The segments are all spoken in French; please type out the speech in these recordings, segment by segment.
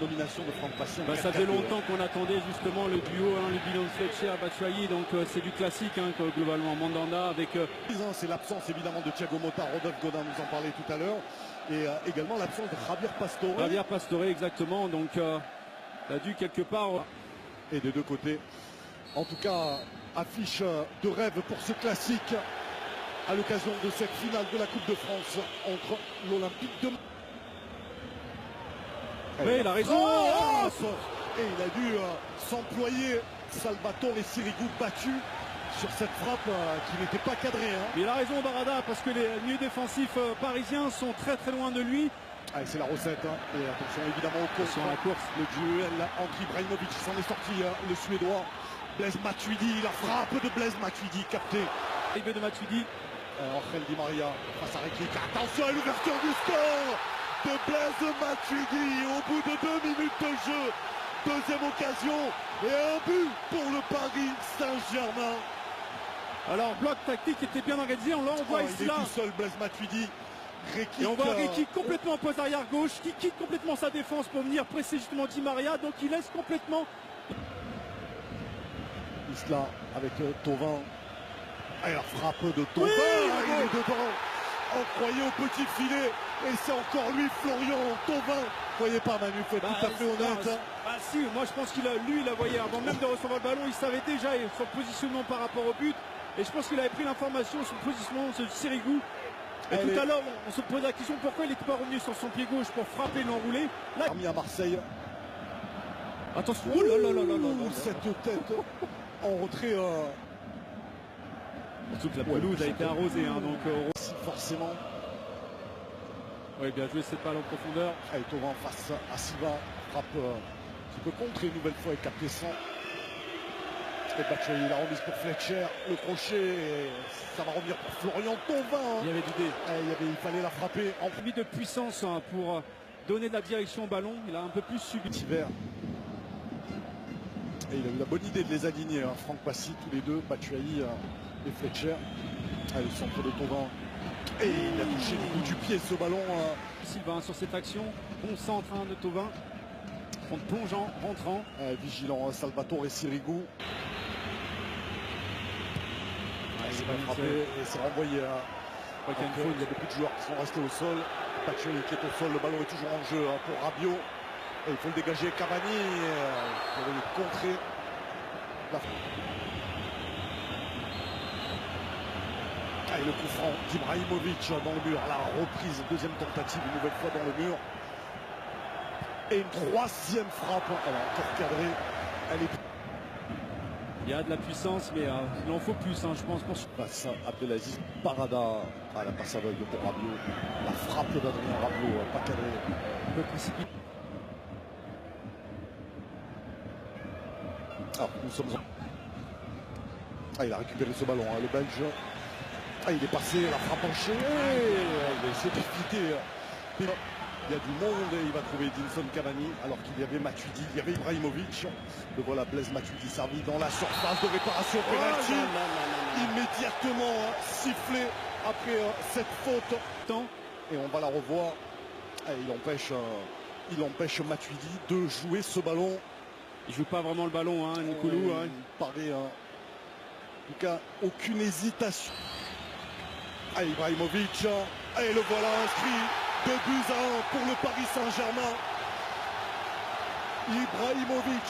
domination de Franck Passy. Ça fait longtemps qu'on attendait justement le duo, le bilan Fletcher Batshuayi, donc c'est du classique globalement. Mandanda avec... C'est l'absence évidemment de Thiago Motta, Rodolphe Godin nous en parlait tout à l'heure, et également l'absence de Javier Pastore. Javier Pastore, exactement, donc il a dû quelque part... Et des deux côtés, en tout cas, affiche de rêve pour ce classique à l'occasion de cette finale de la Coupe de France entre l'Olympique de... Mais il a raison. Et il a dû s'employer. Salvatore Sirigu battu sur cette frappe qui n'était pas cadrée. Mais il a raison Barada, parce que les milieux défensifs parisiens sont très très loin de lui. C'est la recette. Et attention évidemment au course. Sur la course. Le duel entre Ibrahimovic, s'en est sorti le Suédois. Blaise Matuidi, la frappe de Blaise Matuidi captée. Arrivée de Matuidi. Angel Di Maria face à Rekik. Attention à l'ouverture du score de Blaise Matuidi au bout de 2 minutes de jeu. Deuxième occasion et un but pour le Paris Saint-Germain. Alors bloc tactique était bien organisé, on voit ici il est là. tout seul Blaise Matuidi. Rekik, et on voit Rekik complètement en poste arrière gauche, qui quitte complètement sa défense pour venir presser justement Di Maria, donc il laisse complètement. Isla avec Thauvin. Et la frappe de Thauvin, il est dedans. On croyait au petit filet et c'est encore lui, Florian Thauvin. Vous voyez pas Manu, faut être tout à fait honnête. Si, moi je pense qu'il a voyé avant même de recevoir le ballon, il savait déjà son positionnement par rapport au but. Et je pense qu'il avait pris l'information sur le positionnement de Sirigu. Et tout à l'heure, on se posait la question pourquoi il n'était pas revenu sur son pied gauche pour frapper l'enroulé. Là, mis à Marseille. Attention, cette tête en retrait. Surtout que la pelouse a été arrosée, donc forcément. Oui, bien joué cette balle en profondeur. Et Thauvin face à Silva, frappe qui peut contrer une nouvelle fois avec Capessan. Et Batshuayi, la remise pour Fletcher, le crochet, et ça va revenir pour Florian Thauvin. Il y avait du dé. Il fallait la frapper. En plus de puissance pour donner de la direction au ballon, il a un peu plus subi. Hiver. Et il a eu la bonne idée de les aligner, Franck Passy, tous les deux, Batshuayi et Fletcher. Le centre de Thauvin. Et il a touché du bout du pied ce ballon. Sylvain sur cette action. Bon centre de Thauvin. Contre plongeant, rentrant. Vigilant Salvatore Sirigu. C'est bien frappé et c'est renvoyé. Il y a beaucoup de joueurs qui sont restés au sol. Batshuayi qui est au sol, le ballon est toujours en jeu pour Rabiot. Et il faut le dégager Cavani pour le contrer. Et le coup franc d'Ibrahimovic dans le mur. La reprise, deuxième tentative, une nouvelle fois dans le mur. Et une troisième frappe. Elle a encore cadré. Il y a de la puissance, mais il en faut plus, je pense. Passe Abdelaziz, Parada à la passe aveugle pour Rabiot. La frappe d'Adrien Rabiot, pas cadré. Le précipite. Alors, nous sommes en... il a récupéré ce ballon, le Belge. Il est passé, la frappe enchaînée. Il a essayé d'éviter. Il y a du monde et il va trouver Edinson Cavani alors qu'il y avait Matuidi, il y avait Ibrahimovic. Le voilà Blaise Matuidi servi dans la surface de réparation penalty. Immédiatement sifflé après cette faute. Et on va la revoir. Et il empêche Matuidi de jouer ce ballon. Il joue pas vraiment le ballon, Nicolou. Il paraît en tout cas aucune hésitation. Ibrahimovic, et le voilà inscrit 2 buts à 1 pour le Paris Saint-Germain. Ibrahimovic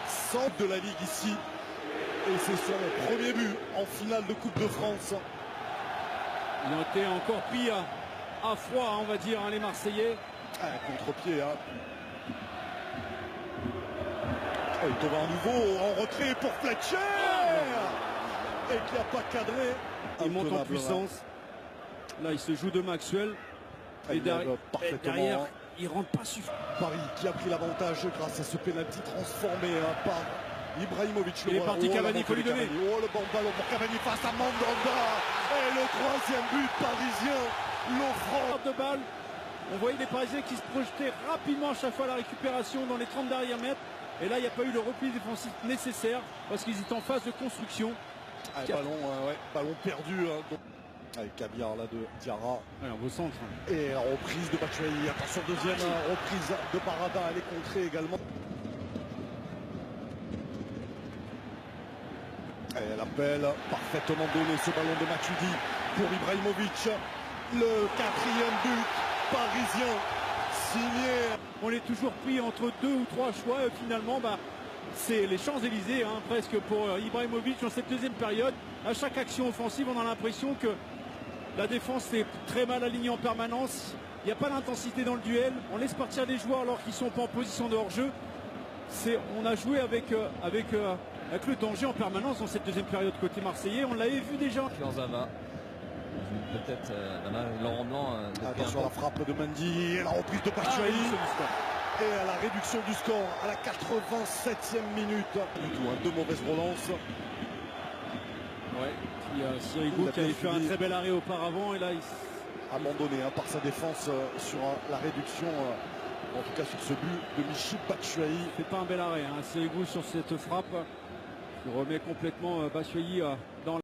sort de la Ligue ici. Et c'est son premier but en finale de Coupe de France. Ils ont été encore pris à froid, on va dire, les Marseillais. Contre-pied. Et Thauvin à nouveau en retrait pour Fletcher. Et qui n'a pas cadré. Il monte en puissance. Là, il se joue de Maxwell. Et derrière, il rentre pas suffisamment. Paris qui a pris l'avantage grâce à ce pénalty transformé par Ibrahimovic. Il est parti Cavani, il faut lui donner. Le bon ballon pour Cavani face à Mandanda. Et le troisième but parisien. L'offrande de balle. On voyait les Parisiens qui se projetaient rapidement à chaque fois à la récupération dans les 30 derniers mètres. Et là, il n'y a pas eu le repli défensif nécessaire parce qu'ils étaient en phase de construction. Ballon perdu. Avec caviar là de Diarra. Ouais, un beau centre. Et la reprise de Batshuayi. Attention, deuxième reprise de Barada. Elle est contrée également. Et l'appel parfaitement donné, ce ballon de Matuidi pour Ibrahimovic. Le 4e but parisien signé. On est toujours pris entre 2 ou 3 choix. Finalement, c'est les Champs-Élysées presque pour Ibrahimovic dans cette deuxième période. À chaque action offensive, on a l'impression que la défense est très mal alignée en permanence. Il n'y a pas d'intensité dans le duel. On laisse partir les joueurs alors qu'ils ne sont pas en position de hors-jeu. On a joué avec le danger en permanence dans cette deuxième période côté marseillais. On l'avait vu déjà. Kurzawa. Peut-être Laurent Blanc. Attention à la frappe de Mendy et la reprise de Batshuayi. Et à la réduction du score à la 87e minute. Du tout, deux mauvaises relances. Ouais. Sirigu qui avait fait un très bel arrêt auparavant et là il abandonné par sa défense sur la réduction, en tout cas sur ce but de Michy Batshuayi. C'est pas un bel arrêt, Sirigu sur cette frappe qui remet complètement Batshuayi dans